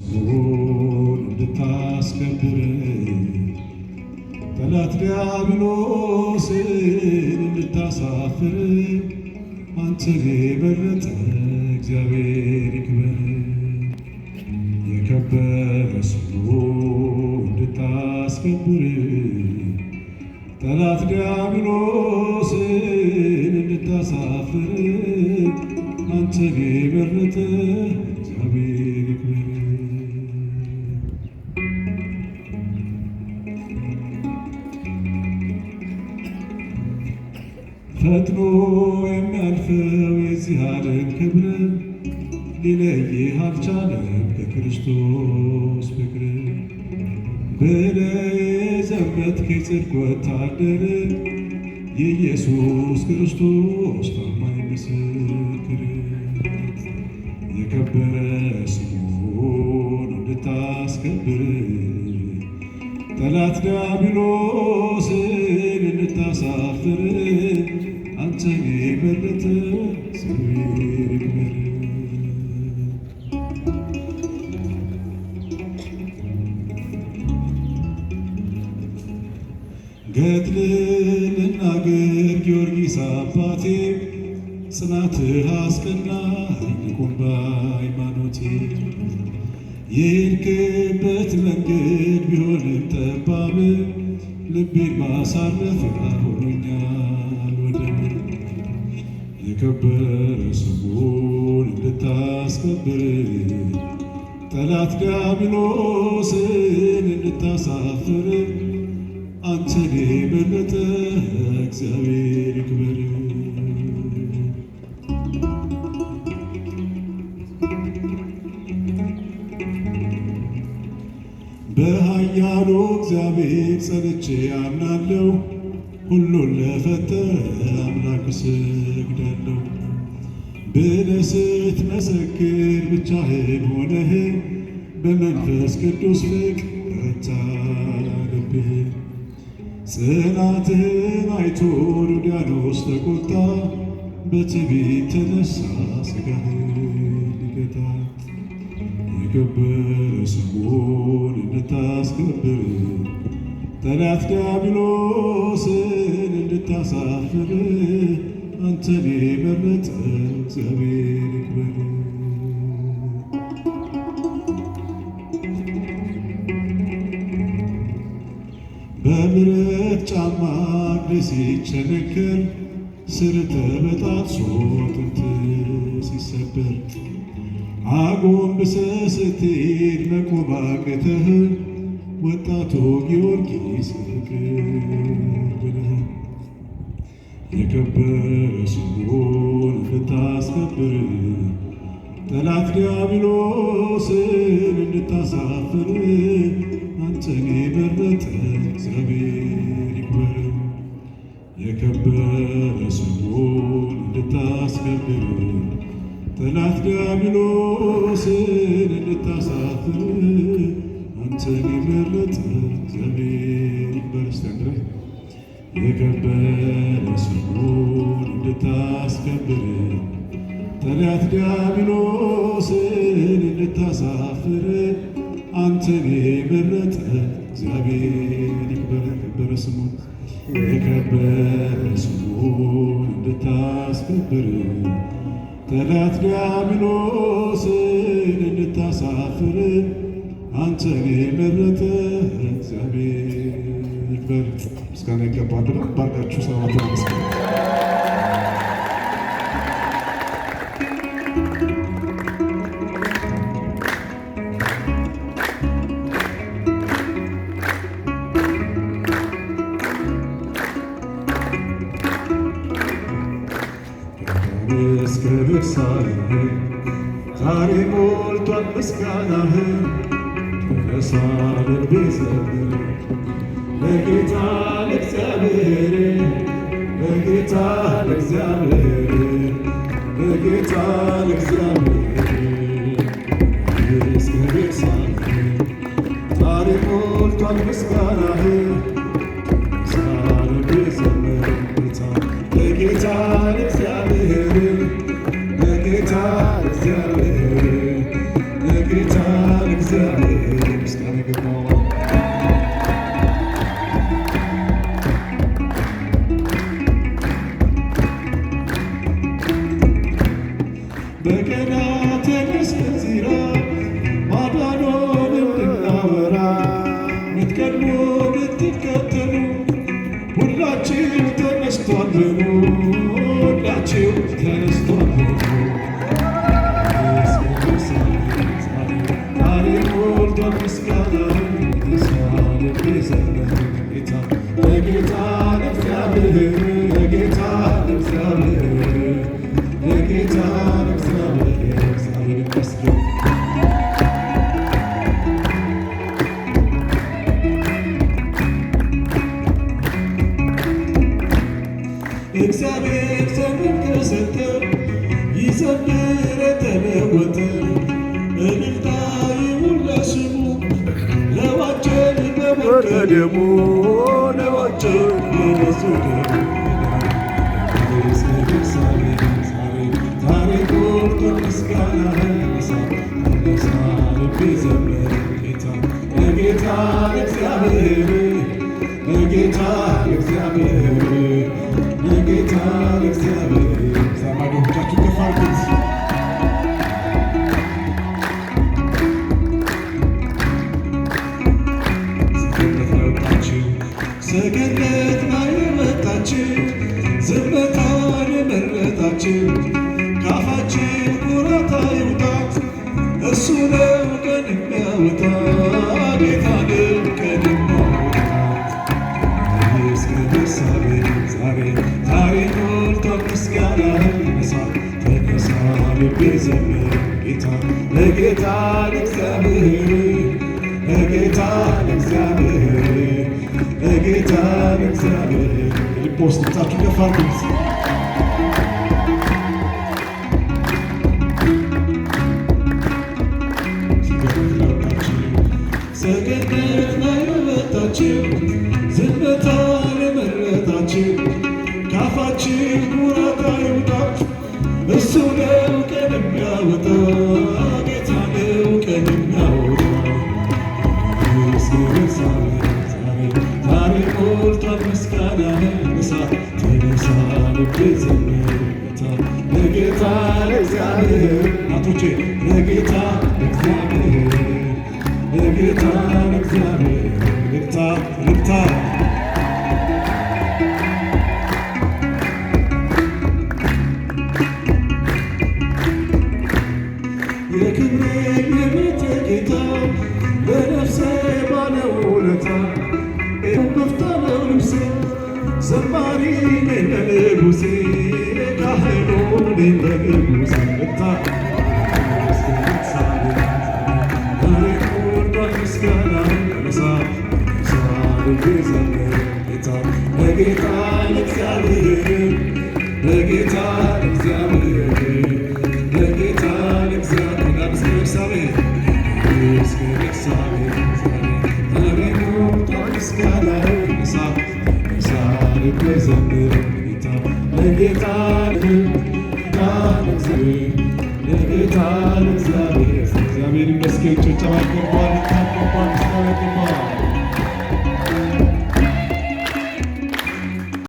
ስሙን እንድታስከብር ጠላት ዲያብሎስን እንድታሳፍር አንተን የመረጠ እግዚአብሔር ይክበር። የከበረ ስሙን እንድታስከብር ጠላት ዲያብሎስን እንድታሳፍር አንተን የመረጠ እግዚአብሔር ይክበር። ፈጥኖ የሚያልፈው የዚህ ዓለም ክብር ሊለይህ አልቻለም ከክርስቶስ ፍቅር። ብለህ የዘመትክ የጽድቅ ወታደር የኢየሱስ ክርስቶስ ታማኝ ምስክር። የከበረ ስሙን እንድታስከብር ጠላት ዲያብሎስን እንድታሳፍር አንተን የመረጠ እግዚአብሔር ይክበር። ገድልህን ልናገር ጊዮርጊስ አባቴ ጽናትህ አስቀናኝ ቁም በሃይማኖቴ። የሄድክበት መንገድ ቢሆንም ጠባብ ልቤን ማሳረፊያ ሆኖኛል ወደብ። የከበረ ስሙን እንድታስከብር ጠላት ዲያብሎስን እንድታሳፍር አንተን የመረጠ እግዚአብሔር ይክበር። በኃያሉ እግዚአብሔር ጸንቼ አምናለሁ፣ ሁሉን ለፈጠረ አምላክ እሰግዳለሁ። ብለህ ስትመሰክር ብቻህን ሆነህ በመንፈስ ቅዱስ ፍቅር በረታ ልብህ። ጽናትህን አይቶ ዱድያኖስ ተቆጣ፣ በትዕቢት ተነሳ ሥጋህን ሊገታ። የከበረ ስሙን እንድታስከብር ጠላት ዲያብሎስን እንድታሳፍር አንተን የመረጠ እግዚአብሔር ይክበር። በብረት ጫማ እግር ሲቸነከር ስር ተበጣጥሶ አጥንት ሲሰበር አጎንብሰህ ስትሄድ መቆም አቅተህ ወጣቱ ጊዮርጊስ ፍቅር ብለህ የከበረ ስሙን እንድታስከብር ጠላት ዲያብሎስን እንድታሳፍር አንተን የመረጠ እግዚአብሔር ይክበር። የከበረ ስሙን እንድታስከብር ጠላት ዲያብሎስን እንድታሳፍር አንተን የመረጠ እግዚአብሔር ይክበር። ስተንድረ የከበረ ስሙን እንድታስከብር ጠላት ዲያብሎስን እንድታሳፍር አንተን የመረጠ እግዚአብሔር ይክበር። የከበረ ስሙን እንድታስከብር ጠላት ዲያብሎስን እንድታሳፍር አንተን የመረጠ እግዚአብሔር ይክበር። ምስጋና ይገባል ብለን ባርካችሁ ሰባት መስገን እስከ ቤርሳቤህ ዛሬ ሞልቷል ምስጋናህ። ተነሳ ልቤ ዘምር ለጌታ ለእግዚአብሔር፣ ለጌታ ለእግዚአብሔር፣ ለጌታ ለእግዚአብሔር። እስከ ቤርሳቤህ ዛሬ ሞልቷል ምስጋናህ። ተነሳ ልቤ ዘምር ለጌታ ለእግዚአብሔር፣ ለጌታ ለእግዚአብሔር፣ ለጌታ ለእግዚአብሔር ምስጋና ይገባዋል። በቀናት የመስቀል ዜና ማዳኑን እንድናወራ ምትቀድሙ ምትከተሉ ሁላችሁ ተነስቷል በሉ፣ ሁላችሁ ተነስቷል በሉ። ታሪክ ሞልቷል ምስጋና ጌታ ለጌታ ለእግዚአብሔር ለጌታ ለእግዚአብሔር ለጌታ ለእግዚአብሔር እግዚአብሔር ይመስገን። እግዚአብሔር ዘመን ከሰጠ ይዘምር የተለወጠ እልልታ ይሁን ለስሙ ለዋጀን በመቀደሙ ለዋጀን በነሱ ታሪክ ሞልቷል ምስጋና ነሳ ልቤ ዘመረ ጌታ ለጌታ ለእግዚአብሔር ለጌታ ለእግዚአብሔር ለጌታ ለእግዚአብሔር ዛማዶቻችሁ ከፍ አድርጉት። ሰገነት ላይ የመጣችሁ ዝምታን የመረጣችሁ ካፋችሁ ኩራት አይውጣት፣ እሱ ነው ቀን የሚያወጣ ጌታ ነው ቀን የሚያወጣት። ዛሬ ታሪክ ሞልቷል ምስጋና ነሳ ተነሳ ልቤ ዘምር ጌታ ለጌታ ለእግዚአብሔር ለጌታ ለእግዚአብሔር ለጌታ ለእግዚአብሔር ልብ ውስጥ ብታችሁ ከፍ አድርጉት። ሰገነት ላይ የመጣችሁ ዝምታን የመረጣችሁ ካፋችሁ ኩራት አይውጣ፣ እሱ ነው ቀን የሚያወጣ ጌታ ነው ቀን የሚያወጣ። ታሪክ ሞልቷል ምስጋና ነሳ ተነሳ ልቤ ዘምር ለጌታ ለእግዚአብሔር እናቶቼ ለጌታ ለእግዚአብሔር ለጌታ ለእግዚአብሔር ልግታ ልግታ የክብሬ የቤቴ ጌታ በነፍሴ ባለውለታ መፍታነው ልብሴ ዘማሪ ነኝ ለንጉሴ ካህኑ ነኝ ለንጉሴ ልግታ ታሪክ ሞልቷል ምስጋና ነሳ ልቤ ዘምር ጌታ ለጌታ ለእግዚአብሔር ለጌታ ለእግዚአብሔር ለጌታ ለእግዚአብሔር ታሪክ ሞልቷል ምስጋና ነሳ ልቤ ዘምር ጌታ ለጌታ ለጌታ ለእግዚአብሔር እግዚአብሔር ይመስገን። ጭብጨባ ይገባዋል።